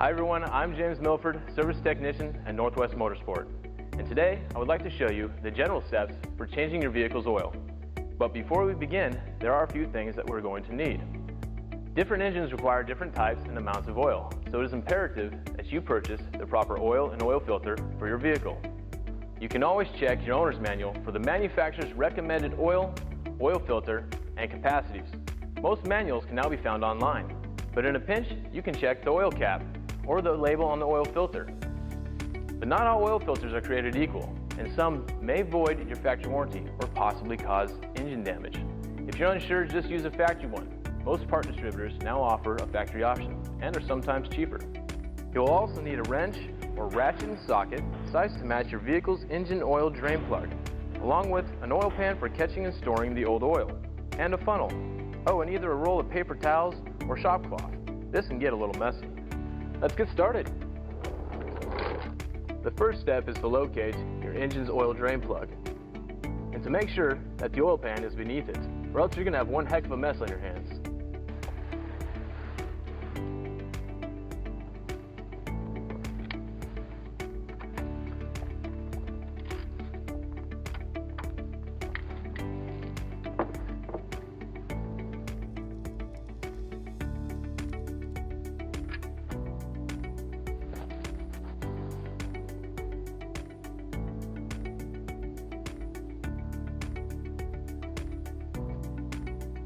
Hi everyone, I'm James Milford, Service Technician at Northwest Motorsport. And today I would like to show you the general steps for changing your vehicle's oil. But before we begin, there are a few things that we're going to need. Different engines require different types and amounts of oil, so it is imperative that you purchase the proper oil and oil filter for your vehicle. You can always check your owner's manual for the manufacturer's recommended oil, oil filter, and capacities. Most manuals can now be found online, but in a pinch, you can check the oil cap or the label on the oil filter. But not all oil filters are created equal, and some may void your factory warranty or possibly cause engine damage. If you're unsure, just use a factory one. Most part distributors now offer a factory option and are sometimes cheaper. You'll also need a wrench or ratchet and socket sized to match your vehicle's engine oil drain plug, along with an oil pan for catching and storing the old oil, and a funnel. Oh, and either a roll of paper towels or shop cloth. This can get a little messy. Let's get started. The first step is to locate your engine's oil drain plug, and to make sure that the oil pan is beneath it, or else you're going to have one heck of a mess on your hands.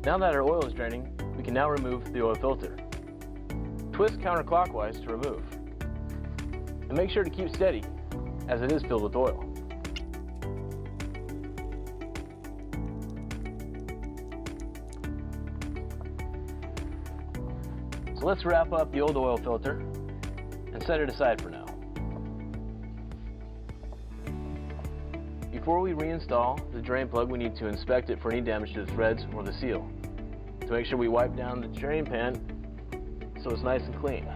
Now that our oil is draining, we can now remove the oil filter. Twist counterclockwise to remove. And make sure to keep steady, as it is filled with oil. So let's wrap up the old oil filter and set it aside for now. Before we reinstall the drain plug, we need to inspect it for any damage to the threads or the seal. To make sure we wipe down the drain pan so it's nice and clean.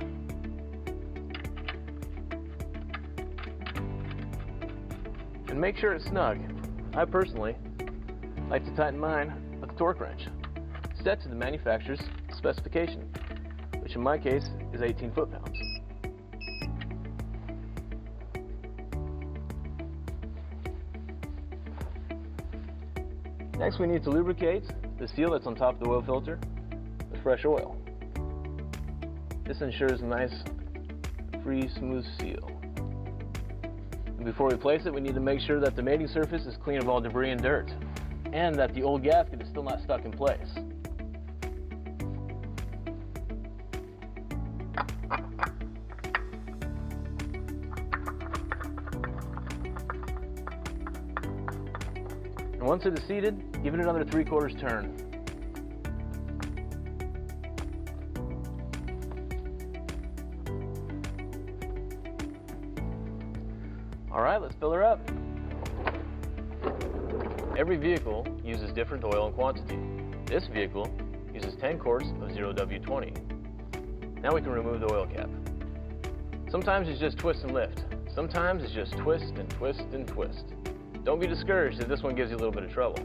And make sure it's snug. I personally like to tighten mine with a torque wrench, set to the manufacturer's specification, which in my case is 18 foot-pounds. Next, we need to lubricate the seal that's on top of the oil filter with fresh oil. This ensures a nice, free, smooth seal. And before we place it, we need to make sure that the mating surface is clean of all debris and dirt, and that the old gasket is still not stuck in place. Once it is seated, give it another 3/4 turn. All right, let's fill her up. Every vehicle uses different oil and quantity. This vehicle uses 10 quarts of 0W20. Now we can remove the oil cap. Sometimes it's just twist and lift. Sometimes it's just twist and twist and twist. Don't be discouraged if this one gives you a little bit of trouble.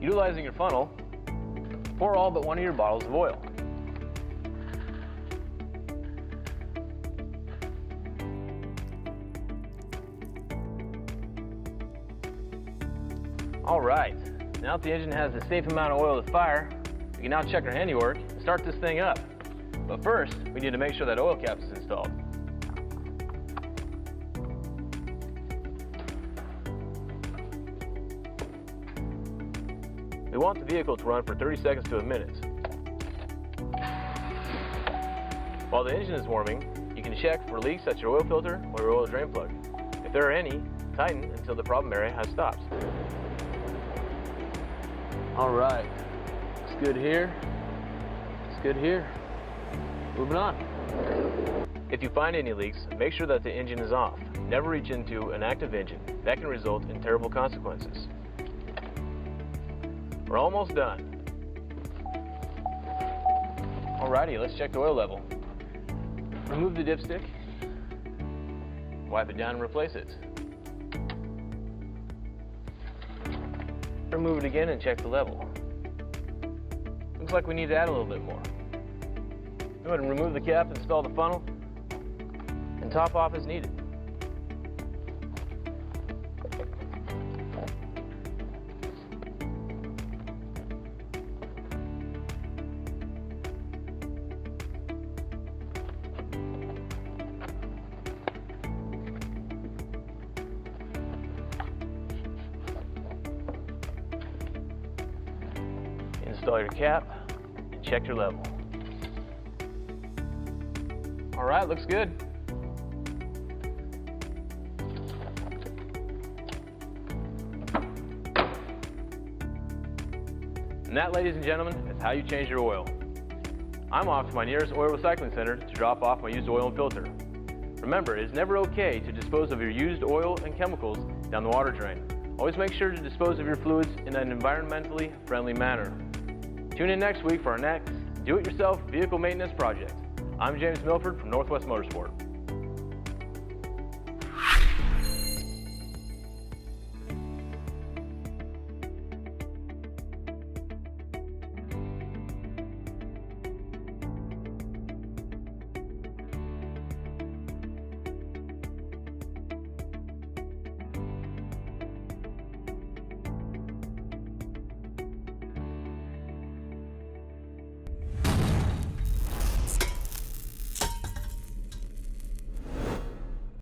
Utilizing your funnel, pour all but one of your bottles of oil. All right, now that the engine has a safe amount of oil to fire, we can now check our handiwork and start this thing up. But first, we need to make sure that oil cap is installed. We want the vehicle to run for 30 seconds to a minute. While the engine is warming, you can check for leaks at your oil filter or your oil drain plug. If there are any, tighten until the problem area has stopped. All right, looks good here, it's good here. Moving on. If you find any leaks, make sure that the engine is off. Never reach into an active engine. That can result in terrible consequences. We're almost done. Alrighty, let's check the oil level. Remove the dipstick, wipe it down and replace it. Remove it again and check the level. Looks like we need to add a little bit more. Go ahead and remove the cap, install the funnel, and top off as needed. Install your cap and check your level. All right, looks good. And that, ladies and gentlemen, is how you change your oil. I'm off to my nearest oil recycling center to drop off my used oil and filter. Remember, it is never okay to dispose of your used oil and chemicals down the water drain. Always make sure to dispose of your fluids in an environmentally friendly manner. Tune in next week for our next do-it-yourself vehicle maintenance project. I'm James Milford from Northwest Motorsport.